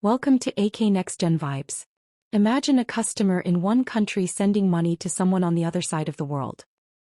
Welcome to AK Next Gen Vibes. Imagine a customer in one country sending money to someone on the other side of the world.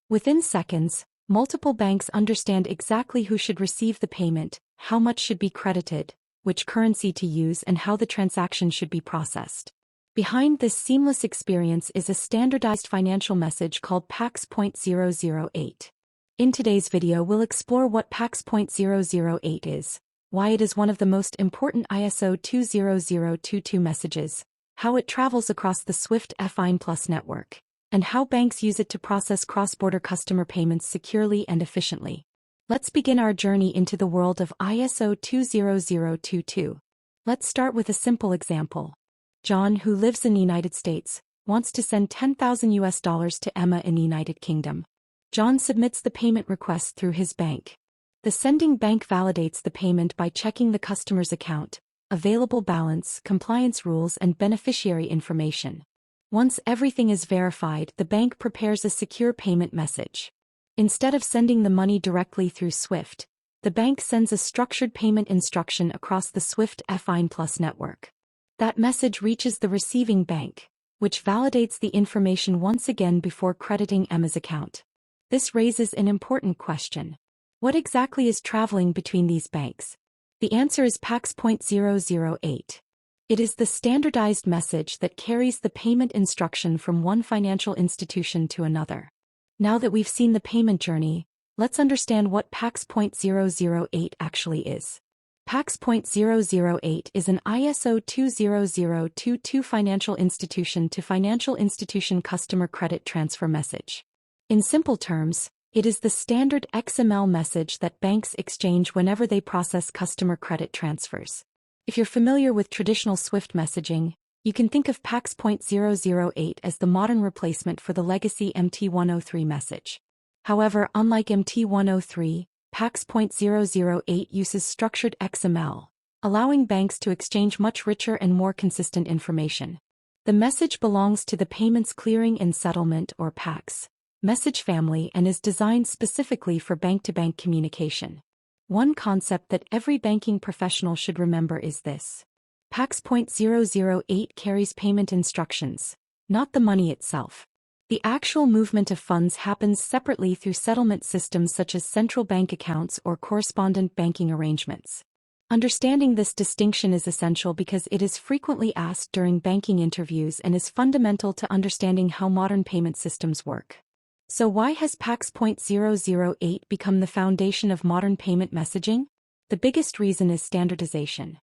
Within seconds, multiple banks understand exactly who should receive the payment, how much should be credited, which currency to use, and how the transaction should be processed. Behind this seamless experience is a standardized financial message called pacs.008. In today's video, we'll explore what pacs.008 is, why it is one of the most important ISO 20022 messages, how it travels across the SWIFT FINplus network, and how banks use it to process cross-border customer payments securely and efficiently. Let's begin our journey into the world of ISO 20022. Let's start with a simple example. John, who lives in the United States, wants to send $10,000 to Emma in the United Kingdom. John submits the payment request through his bank. The sending bank validates the payment by checking the customer's account, available balance, compliance rules, and beneficiary information. Once everything is verified, the bank prepares a secure payment message. Instead of sending the money directly through SWIFT, the bank sends a structured payment instruction across the SWIFT FINplus network. That message reaches the receiving bank, which validates the information once again before crediting Emma's account. This raises an important question. What exactly is traveling between these banks? The answer is pacs.008. It is the standardized message that carries the payment instruction from one financial institution to another. Now that we've seen the payment journey, let's understand what pacs.008 actually is. pacs.008 is an ISO 20022 financial institution to financial institution customer credit transfer message. In simple terms, it is the standard XML message that banks exchange whenever they process customer credit transfers. If you're familiar with traditional SWIFT messaging, you can think of pacs.008 as the modern replacement for the legacy MT103 message. However, unlike MT103, pacs.008 uses structured XML, allowing banks to exchange much richer and more consistent information. The message belongs to the Payments Clearing and Settlement, or PACS, message family and is designed specifically for bank-to-bank communication. One concept that every banking professional should remember is this. pacs.008 carries payment instructions, not the money itself. The actual movement of funds happens separately through settlement systems such as central bank accounts or correspondent banking arrangements. Understanding this distinction is essential because it is frequently asked during banking interviews and is fundamental to understanding how modern payment systems work. So why has pacs.008 become the foundation of modern payment messaging? The biggest reason is standardization.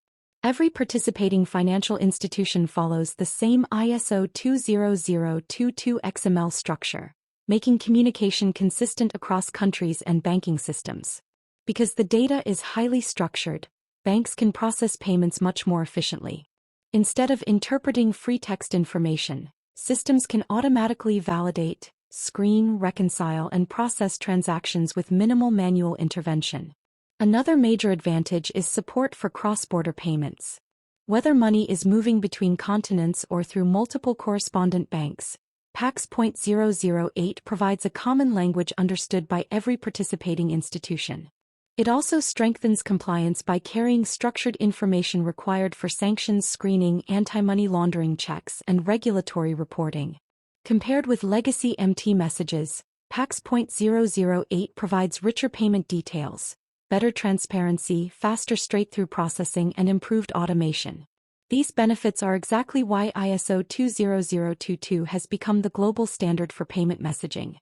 Every participating financial institution follows the same ISO 20022 XML structure, making communication consistent across countries and banking systems. Because the data is highly structured, banks can process payments much more efficiently. Instead of interpreting free text information, systems can automatically validate, screen, reconcile, and process transactions with minimal manual intervention. Another major advantage is support for cross-border payments. Whether money is moving between continents or through multiple correspondent banks, pacs.008 provides a common language understood by every participating institution. It also strengthens compliance by carrying structured information required for sanctions screening, anti-money laundering checks, and regulatory reporting. Compared with legacy MT messages, pacs.008 provides richer payment details, better transparency, faster straight-through processing, and improved automation. These benefits are exactly why ISO 20022 has become the global standard for payment messaging.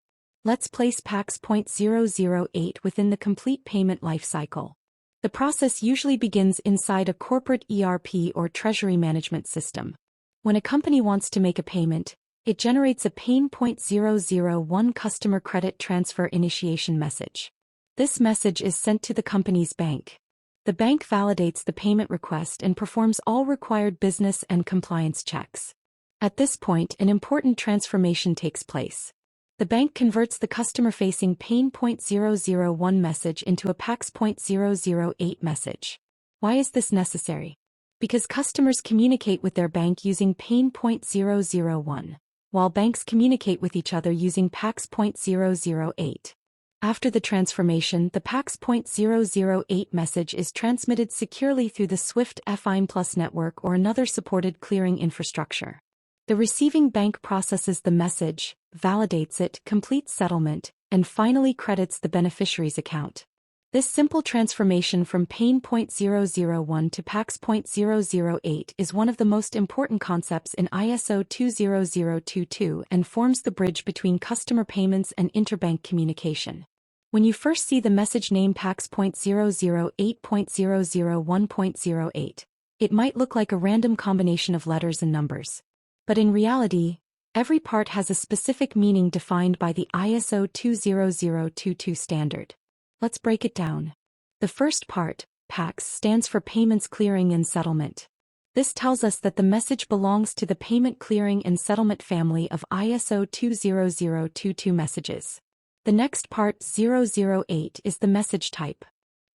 Let's place pacs.008 within the complete payment lifecycle. The process usually begins inside a corporate ERP or treasury management system. When a company wants to make a payment, it generates a pain.001 customer credit transfer initiation message. This message is sent to the company's bank. The bank validates the payment request and performs all required business and compliance checks. At this point, an important transformation takes place. The bank converts the customer-facing pain.001 message into a pacs.008 message. Why is this necessary? Because customers communicate with their bank using pain.001, while banks communicate with each other using pacs.008. After the transformation, the pacs.008 message is transmitted securely through the SWIFT FINplus network or another supported clearing infrastructure. The receiving bank processes the message, validates it, completes settlement, and finally credits the beneficiary's account. This simple transformation from pain.001 to pacs.008 is one of the most important concepts in ISO 20022 and forms the bridge between customer payments and interbank communication. When you first see the message name pacs.008.001.08, it might look like a random combination of letters and numbers. But in reality, every part has a specific meaning defined by the ISO 20022 standard. Let's break it down. The first part, PACS, stands for Payments Clearing and Settlement. This tells us that the message belongs to the Payment Clearing and Settlement family of ISO 20022 messages. The next part, 008, is the message type.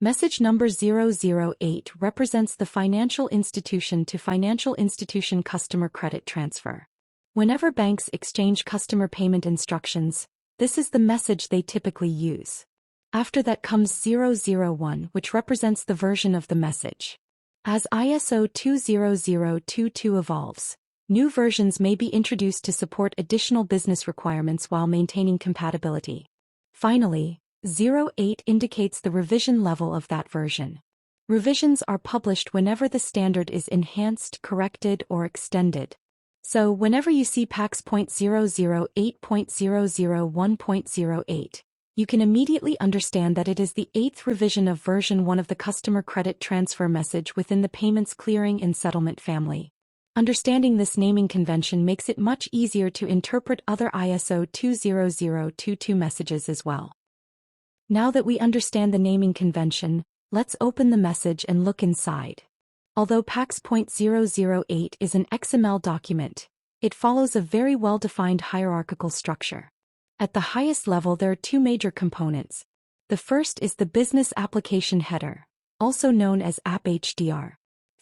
Message number 008 represents the financial institution to financial institution customer credit transfer. Whenever banks exchange customer payment instructions, this is the message they typically use. After that comes 001, which represents the version of the message. As ISO 20022 evolves, new versions may be introduced to support additional business requirements while maintaining compatibility. Finally, 08 indicates the revision level of that version. Revisions are published whenever the standard is enhanced, corrected, or extended. So, whenever you see pacs.008.001.08, you can immediately understand that it is the 8th revision of version 1 of the customer credit transfer message within the payments clearing and settlement family. Understanding this naming convention makes it much easier to interpret other ISO 20022 messages as well. Now that we understand the naming convention, let's open the message and look inside. Although pacs.008 is an XML document, it follows a very well-defined hierarchical structure. At the highest level, there are two major components. The first is the Business Application Header, also known as app.hdr.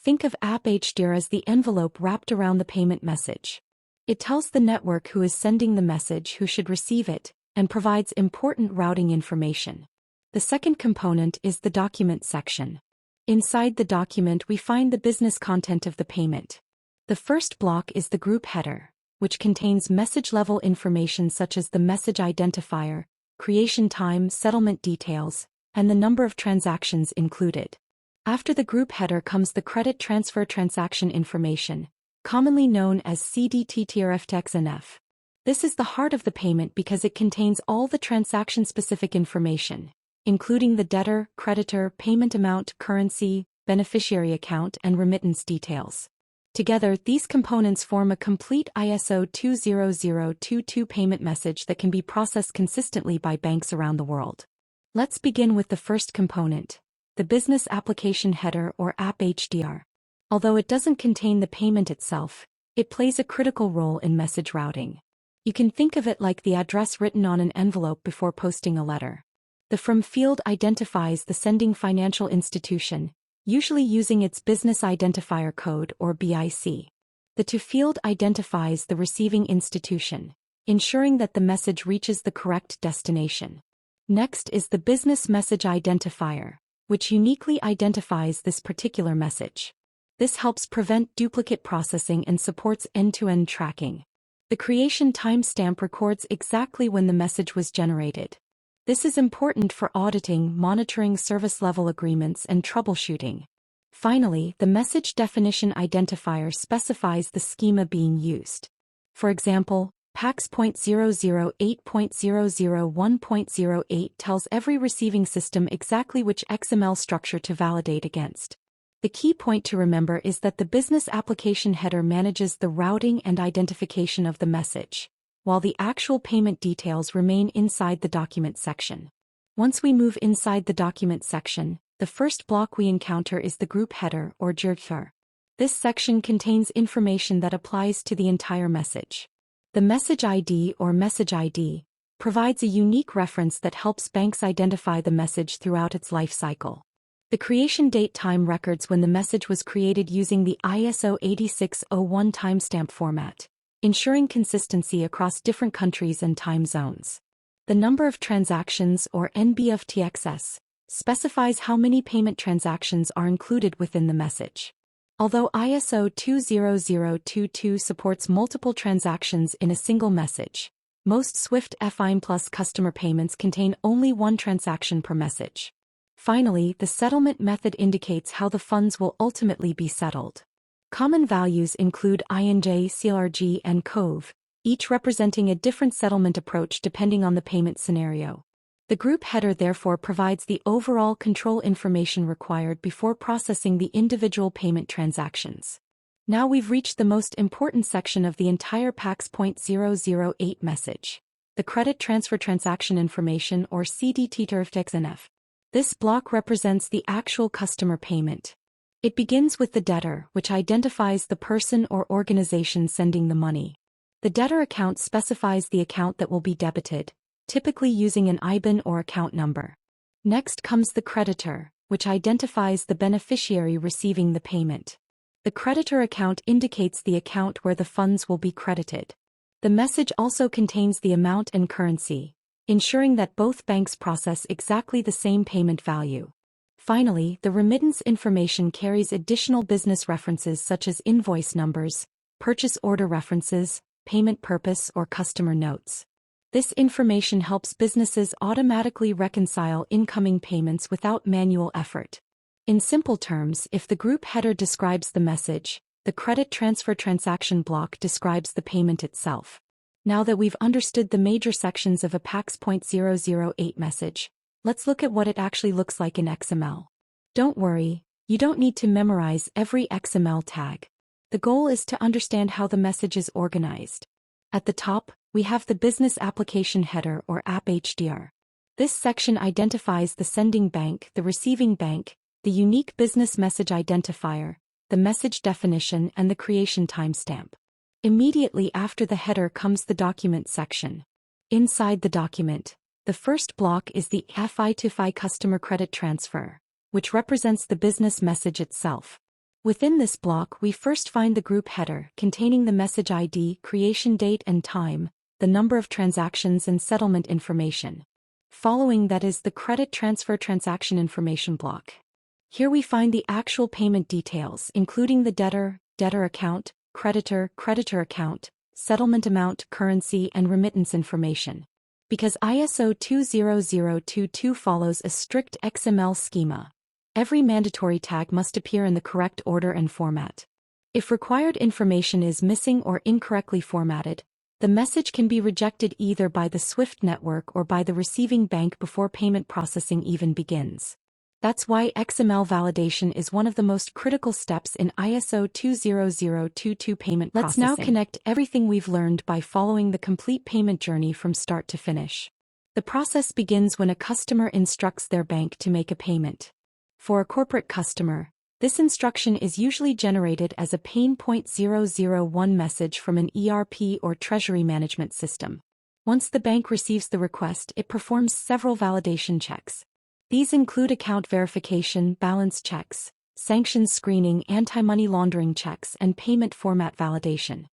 Think of app.hdr as the envelope wrapped around the payment message. It tells the network who is sending the message, who should receive it, and provides important routing information. The second component is the document section. Inside the document, we find the business content of the payment. The first block is the group header, which contains message-level information such as the message identifier, creation time, settlement details, and the number of transactions included. After the group header comes the credit transfer transaction information, commonly known as CDTTRFTXNF. This is the heart of the payment because it contains all the transaction-specific information, including the debtor, creditor, payment amount, currency, beneficiary account, and remittance details. Together, these components form a complete ISO 20022 payment message that can be processed consistently by banks around the world. Let's begin with the first component, the Business Application Header or app.hdr. Although it doesn't contain the payment itself, it plays a critical role in message routing. You can think of it like the address written on an envelope before posting a letter. The From field identifies the sending financial institution, usually using its Business Identifier Code or BIC. The To field identifies the receiving institution, ensuring that the message reaches the correct destination. Next is the Business Message Identifier, which uniquely identifies this particular message. This helps prevent duplicate processing and supports end-to-end tracking. The creation timestamp records exactly when the message was generated. This is important for auditing, monitoring service-level agreements, and troubleshooting. Finally, the Message Definition Identifier specifies the schema being used. For example, pacs.008.001.08 tells every receiving system exactly which XML structure to validate against. The key point to remember is that the Business Application Header manages the routing and identification of the message, while the actual payment details remain inside the document section. Once we move inside the document section, the first block we encounter is the group header or JIRFR. This section contains information that applies to the entire message. The message ID or message ID provides a unique reference that helps banks identify the message throughout its life cycle. The creation date time records when the message was created using the ISO 8601 timestamp format, ensuring consistency across different countries and time zones. The number of transactions, or NBFTXS, specifies how many payment transactions are included within the message. Although ISO 20022 supports multiple transactions in a single message, most SWIFT FINplus customer payments contain only one transaction per message. Finally, the settlement method indicates how the funds will ultimately be settled. Common values include INJ, CLRG, and COVE, each representing a different settlement approach depending on the payment scenario. The group header therefore provides the overall control information required before processing the individual payment transactions. Now we've reached the most important section of the entire pacs.008 message, the Credit Transfer Transaction Information, or CDT-TRFTXNF. This block represents the actual customer payment. It begins with the debtor, which identifies the person or organization sending the money. The debtor account specifies the account that will be debited, typically using an IBAN or account number. Next comes the creditor, which identifies the beneficiary receiving the payment. The creditor account indicates the account where the funds will be credited. The message also contains the amount and currency, ensuring that both banks process exactly the same payment value. Finally, the remittance information carries additional business references such as invoice numbers, purchase order references, payment purpose, or customer notes. This information helps businesses automatically reconcile incoming payments without manual effort. In simple terms, if the group header describes the message, the credit transfer transaction block describes the payment itself. Now that we've understood the major sections of a pacs.008 message, let's look at what it actually looks like in XML. Don't worry, you don't need to memorize every XML tag. The goal is to understand how the message is organized. At the top, we have the Business Application Header, or App HDR. This section identifies the sending bank, the receiving bank, the unique business message identifier, the message definition, and the creation timestamp. Immediately after the header comes the document section. Inside the document, the first block is the FI-to-FI customer credit transfer, which represents the business message itself. Within this block, we first find the group header containing the message ID, creation date and time, the number of transactions, and settlement information. Following that is the credit transfer transaction information block. Here we find the actual payment details, including the debtor, debtor account, creditor, creditor account, settlement amount, currency, and remittance information. Because ISO 20022 follows a strict XML schema, every mandatory tag must appear in the correct order and format. If required information is missing or incorrectly formatted, the message can be rejected either by the SWIFT network or by the receiving bank before payment processing even begins. That's why XML validation is one of the most critical steps in ISO 20022 payment processing. Let's now connect everything we've learned by following the complete payment journey from start to finish. The process begins when a customer instructs their bank to make a payment. For a corporate customer, this instruction is usually generated as a pain.001 message from an ERP or treasury management system. Once the bank receives the request, it performs several validation checks. These include account verification, balance checks, sanctions screening, anti-money laundering checks, and payment format validation.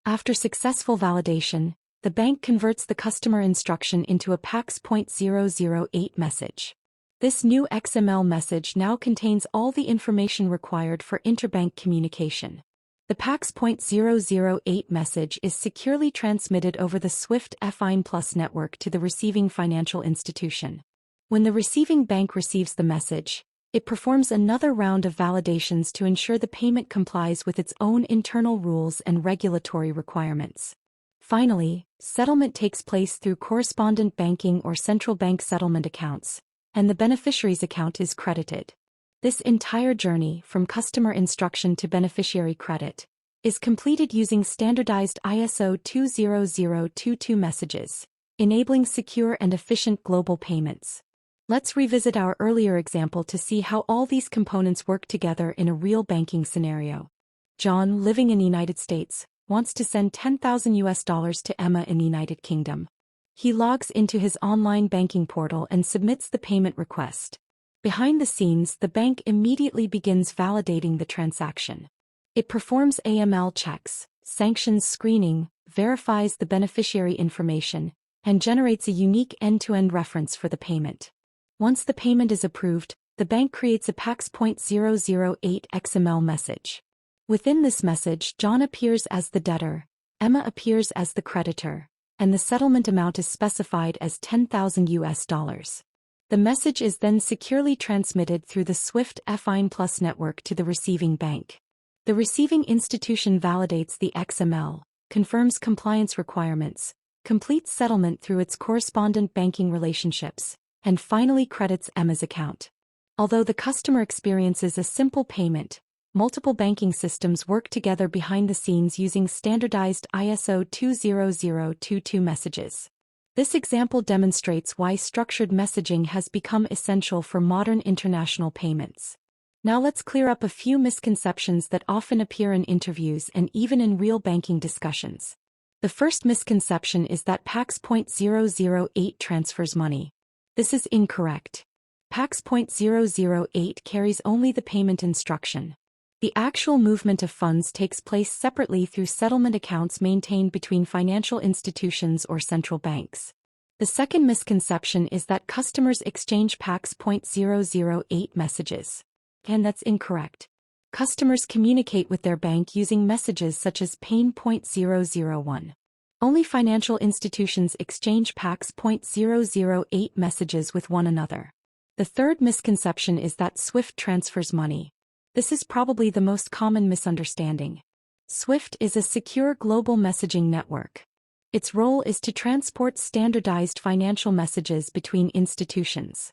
After successful validation, the bank converts the customer instruction into a pacs.008 message. This new XML message now contains all the information required for interbank communication. The pacs.008 message is securely transmitted over the SWIFT FINplus network to the receiving financial institution. When the receiving bank receives the message, it performs another round of validations to ensure the payment complies with its own internal rules and regulatory requirements. Finally, settlement takes place through correspondent banking or central bank settlement accounts, and the beneficiary's account is credited. This entire journey, from customer instruction to beneficiary credit, is completed using standardized ISO 20022 messages, enabling secure and efficient global payments. Let's revisit our earlier example to see how all these components work together in a real banking scenario. John, living in the United States, wants to send $10,000 to Emma in the United Kingdom. He logs into his online banking portal and submits the payment request. Behind the scenes, the bank immediately begins validating the transaction. It performs AML checks, sanctions screening, verifies the beneficiary information, and generates a unique end-to-end reference for the payment. Once the payment is approved, the bank creates a pacs.008 XML message. Within this message, John appears as the debtor, Emma appears as the creditor, and the settlement amount is specified as $10,000. The message is then securely transmitted through the SWIFT FINplus network to the receiving bank. The receiving institution validates the XML, confirms compliance requirements, completes settlement through its correspondent banking relationships, and finally credits Emma's account. Although the customer experiences a simple payment, multiple banking systems work together behind the scenes using standardized ISO 20022 messages. This example demonstrates why structured messaging has become essential for modern international payments. Now let's clear up a few misconceptions that often appear in interviews and even in real banking discussions. The first misconception is that pacs.008 transfers money. This is incorrect. pacs.008 carries only the payment instruction. The actual movement of funds takes place separately through settlement accounts maintained between financial institutions or central banks. The second misconception is that customers exchange pacs.008 messages. And that's incorrect. Customers communicate with their bank using messages such as pain.001. Only financial institutions exchange pacs.008 messages with one another. The third misconception is that SWIFT transfers money. This is probably the most common misunderstanding. SWIFT is a secure global messaging network. Its role is to transport standardized financial messages between institutions.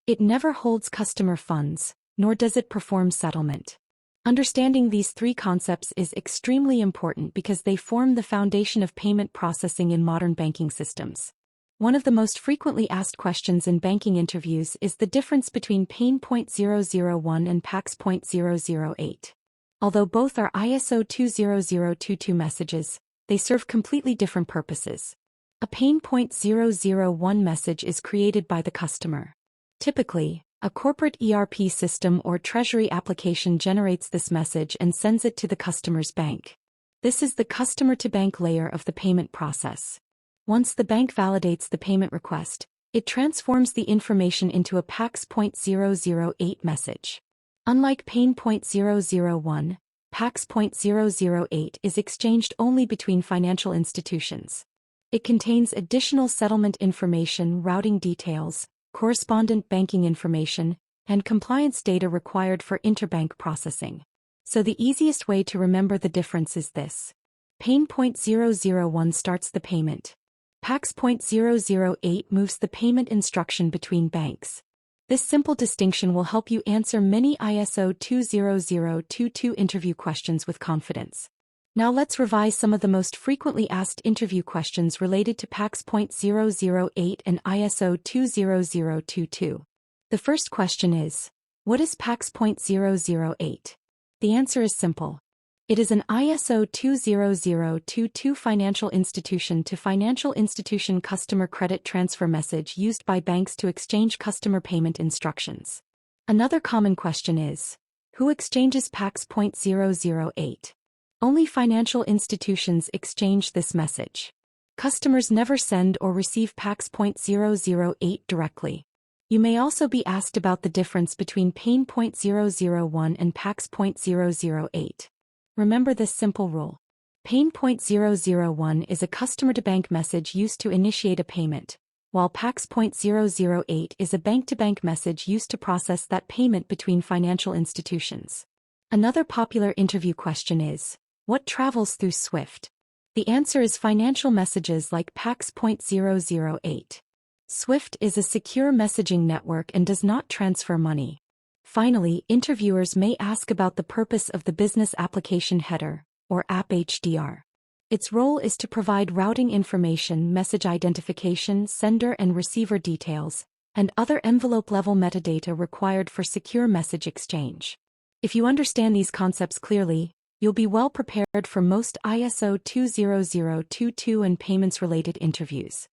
It never holds customer funds, nor does it perform settlement. Understanding these three concepts is extremely important because they form the foundation of payment processing in modern banking systems. One of the most frequently asked questions in banking interviews is the difference between pain.001 and pacs.008. Although both are ISO 20022 messages, they serve completely different purposes. A pain.001 message is created by the customer. Typically, a corporate ERP system or treasury application generates this message and sends it to the customer's bank. This is the customer-to-bank layer of the payment process. Once the bank validates the payment request, it transforms the information into a pacs.008 message. Unlike pain.001, pacs.008 is exchanged only between financial institutions. It contains additional settlement information, routing details, correspondent banking information, and compliance data required for interbank processing. So the easiest way to remember the difference is this. Pain.001 starts the payment. pacs.008 moves the payment instruction between banks. This simple distinction will help you answer many ISO 20022 interview questions with confidence. Now let's revise some of the most frequently asked interview questions related to pacs.008 and ISO 20022. The first question is, what is pacs.008? The answer is simple. It is an ISO 20022 financial institution to financial institution customer credit transfer message used by banks to exchange customer payment instructions. Another common question is, who exchanges pacs.008? Only financial institutions exchange this message. Customers never send or receive pacs.008 directly. You may also be asked about the difference between pain.001 and pacs.008. Remember this simple rule. Pain.001 is a customer-to-bank message used to initiate a payment, while pacs.008 is a bank-to-bank message used to process that payment between financial institutions. Another popular interview question is, what travels through SWIFT? The answer is financial messages like pacs.008. SWIFT is a secure messaging network and does not transfer money. Finally, interviewers may ask about the purpose of the Business Application Header, or app HDR. Its role is to provide routing information, message identification, sender and receiver details, and other envelope-level metadata required for secure message exchange. If you understand these concepts clearly, you'll be well prepared for most ISO 20022 and payments-related interviews.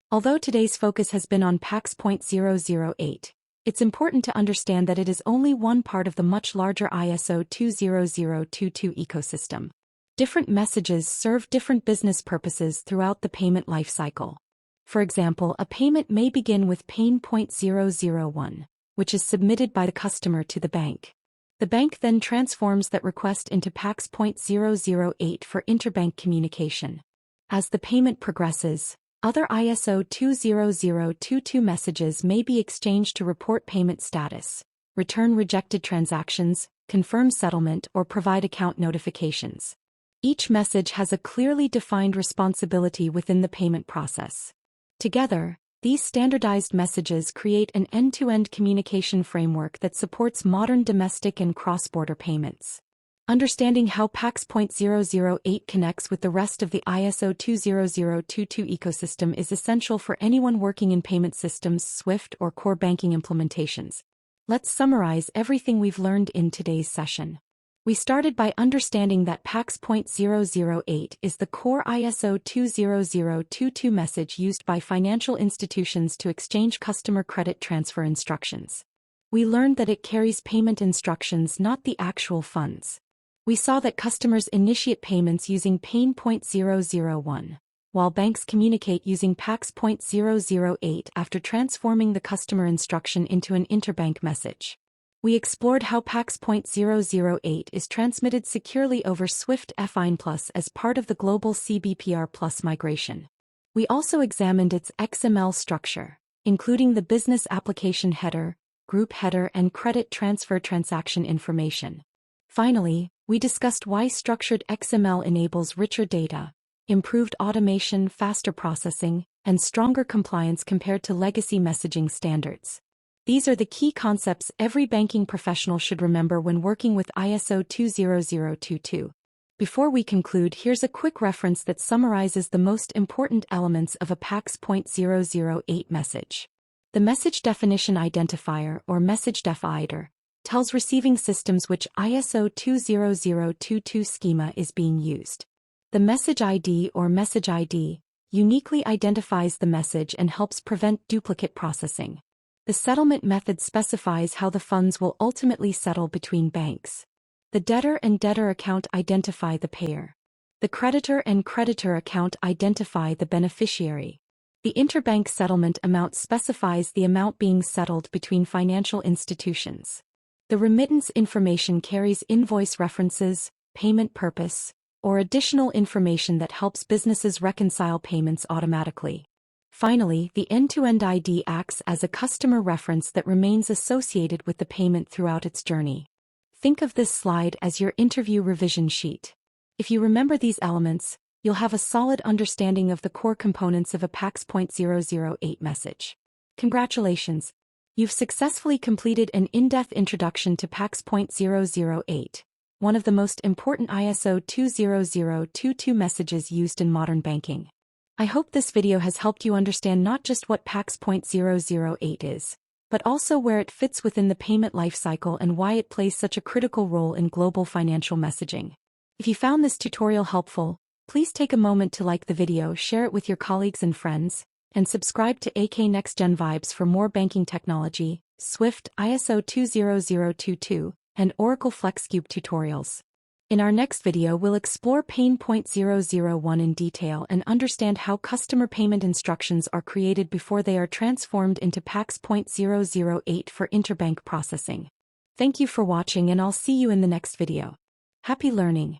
Although today's focus has been on pacs.008, it's important to understand that it is only one part of the much larger ISO 20022 ecosystem. Different messages serve different business purposes throughout the payment lifecycle. For example, a payment may begin with pain.001, which is submitted by the customer to the bank. The bank then transforms that request into pacs.008 for interbank communication. As the payment progresses, other ISO 20022 messages may be exchanged to report payment status, return rejected transactions, confirm settlement, or provide account notifications. Each message has a clearly defined responsibility within the payment process. Together, these standardized messages create an end-to-end communication framework that supports modern domestic and cross-border payments. Understanding how pacs.008 connects with the rest of the ISO 20022 ecosystem is essential for anyone working in payment systems, SWIFT, or core banking implementations. Let's summarize everything we've learned in today's session. We started by understanding that pacs.008 is the core ISO 20022 message used by financial institutions to exchange customer credit transfer instructions. We learned that it carries payment instructions, not the actual funds. We saw that customers initiate payments using pain.001, while banks communicate using pacs.008 after transforming the customer instruction into an interbank message. We explored how pacs.008 is transmitted securely over SWIFT FINplus as part of the global CBPR Plus migration. We also examined its XML structure, including the business application header, group header, and credit transfer transaction information. Finally, we discussed why structured XML enables richer data, improved automation, faster processing, and stronger compliance compared to legacy messaging standards. These are the key concepts every banking professional should remember when working with ISO 20022. Before we conclude, here's a quick reference that summarizes the most important elements of a pacs.008 message. The message definition identifier, or message definitor, tells receiving systems which ISO 20022 schema is being used. The message ID, or message ID, uniquely identifies the message and helps prevent duplicate processing. The settlement method specifies how the funds will ultimately settle between banks. The debtor and debtor account identify the payer. The creditor and creditor account identify the beneficiary. The interbank settlement amount specifies the amount being settled between financial institutions. The remittance information carries invoice references, payment purpose, or additional information that helps businesses reconcile payments automatically. Finally, the end-to-end ID acts as a customer reference that remains associated with the payment throughout its journey. Think of this slide as your interview revision sheet. If you remember these elements, you'll have a solid understanding of the core components of a pacs.008 message. Congratulations! You've successfully completed an in-depth introduction to pacs.008, one of the most important ISO 20022 messages used in modern banking. I hope this video has helped you understand not just what pacs.008 is, but also where it fits within the payment lifecycle and why it plays such a critical role in global financial messaging. If you found this tutorial helpful, please take a moment to like the video, share it with your colleagues and friends, and subscribe to AK Next Gen Vibes for more banking technology, SWIFT, ISO 20022, and Oracle FlexCube tutorials. In our next video, we'll explore pain.001 in detail and understand how customer payment instructions are created before they are transformed into pacs.008 for interbank processing. Thank you for watching, and I'll see you in the next video. Happy learning!